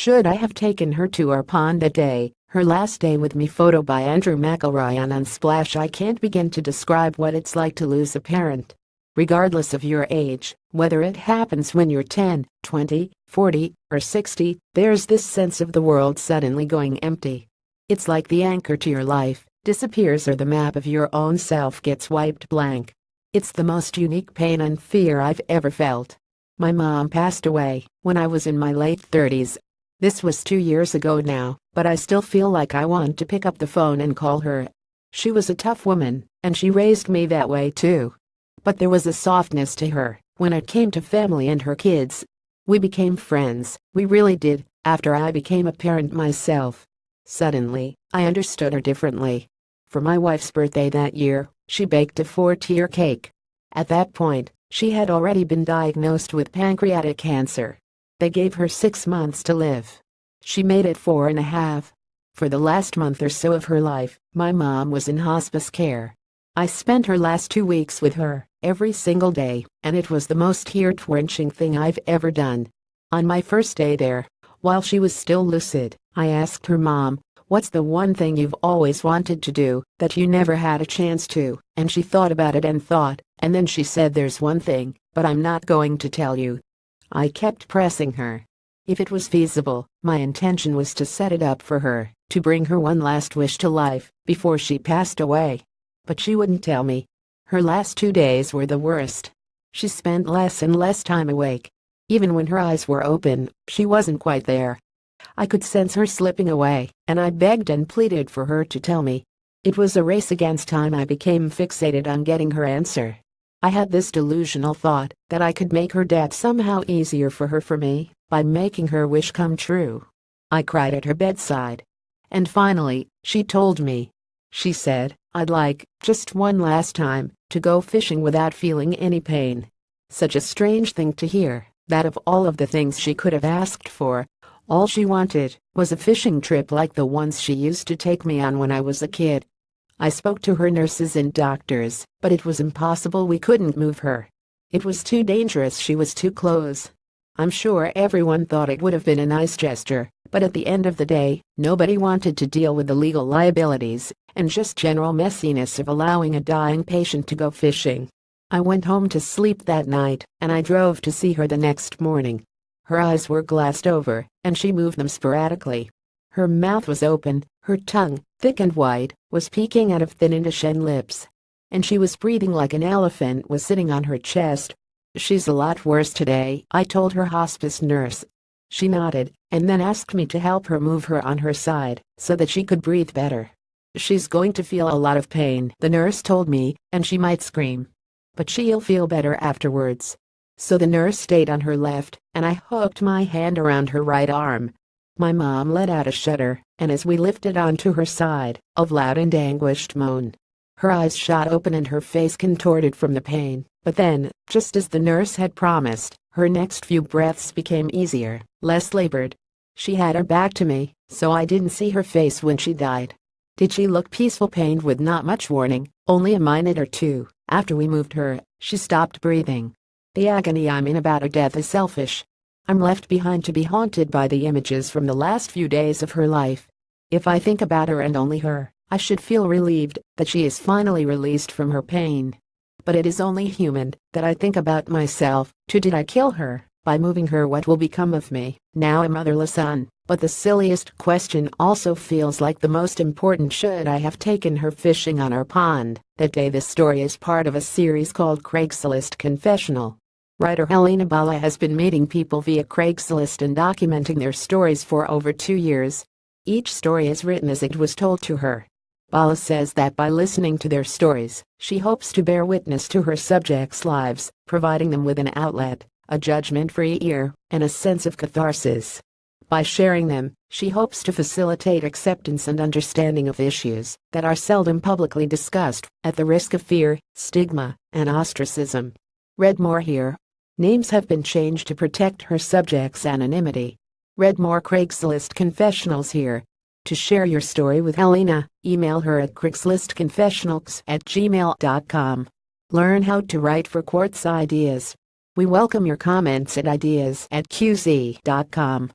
Should I have taken her to our pond that day? Her last day with me. Photo by Andrew McElroy on Unsplash. I can't begin to describe what it's like to lose a parent. Regardless of your age, whether it happens when you're 10, 20, 40, or 60, there's this sense of the world suddenly going empty. It's like the anchor to your life disappears or the map of your own self gets wiped blank. It's the most unique pain and fear I've ever felt. My mom passed away when I was in my late 30s. This was 2 years ago now, but I still feel like I want to pick up the phone and call her. She was a tough woman, and she raised me that way too. But there was a softness to her when it came to family and her kids. We became friends, we really did, after I became a parent myself. Suddenly, I understood her differently. For my wife's birthday that year, she baked a 4-tier cake. At that point, she had already been diagnosed with pancreatic cancer. They gave her 6 months to live. She made it 4.5. For the last month or so of her life, my mom was in hospice care. I spent her last 2 weeks with her, every single day, and it was the most tear-wrenching thing I've ever done. On my first day there, while she was still lucid, I asked her, "Mom, what's the one thing you've always wanted to do that you never had a chance to?" And she thought about it and thought, and then she said, "There's one thing, but I'm not going to tell you." I kept pressing her. If it was feasible, my intention was to set it up for her, to bring her one last wish to life before she passed away. But she wouldn't tell me. Her last 2 days were the worst. She spent less and less time awake. Even when her eyes were open, she wasn't quite there. I could sense her slipping away, and I begged and pleaded for her to tell me. It was a race against time. I became fixated on getting her answer. I had this delusional thought that I could make her death somehow easier for me, by making her wish come true. I cried at her bedside. And finally, she told me. She said, "I'd like, just one last time, to go fishing without feeling any pain." Such a strange thing to hear, that of all of the things she could have asked for, all she wanted was a fishing trip like the ones she used to take me on when I was a kid. I spoke to her nurses and doctors, but it was impossible. We couldn't move her. It was too dangerous. She was too close. I'm sure everyone thought it would have been a nice gesture, but at the end of the day, nobody wanted to deal with the legal liabilities and just general messiness of allowing a dying patient to go fishing. I went home to sleep that night, and I drove to see her the next morning. Her eyes were glassed over, and she moved them sporadically. Her mouth was open, her tongue, thick and white, was peeking out of thin indiscent lips. And she was breathing like an elephant was sitting on her chest. "She's a lot worse today," I told her hospice nurse. She nodded, and then asked me to help her move her on her side, so that she could breathe better. "She's going to feel a lot of pain," the nurse told me, "and she might scream. But she'll feel better afterwards." So the nurse stayed on her left, and I hooked my hand around her right arm. My mom let out a shudder, and as we lifted onto her side, a loud and anguished moan. Her eyes shot open and her face contorted from the pain, but then, just as the nurse had promised, her next few breaths became easier, less labored. She had her back to me, so I didn't see her face when she died. Did she look peaceful? Pained with not much warning, only a minute or two after we moved her, she stopped breathing. The agony I'm in about her death is selfish. I'm left behind to be haunted by the images from the last few days of her life. If I think about her and only her, I should feel relieved that she is finally released from her pain. But it is only human that I think about myself, too. Did I kill her? By moving her, what will become of me, now a motherless son? But the silliest question also feels like the most important. Should I have taken her fishing on our pond that day? This story is part of a series called Craigslist Confessional. Writer Helena Bala has been meeting people via Craigslist and documenting their stories for over 2 years. Each story is written as it was told to her. Bala says that by listening to their stories, she hopes to bear witness to her subjects' lives, providing them with an outlet, a judgment-free ear, and a sense of catharsis. By sharing them, she hopes to facilitate acceptance and understanding of issues that are seldom publicly discussed, at the risk of fear, stigma, and ostracism. Read more here. Names have been changed to protect her subjects' anonymity. Read more Craigslist confessionals here. To share your story with Helena, email her at craigslistconfessionals@gmail.com. Learn how to write for Quartz Ideas. We welcome your comments at ideas@qz.com.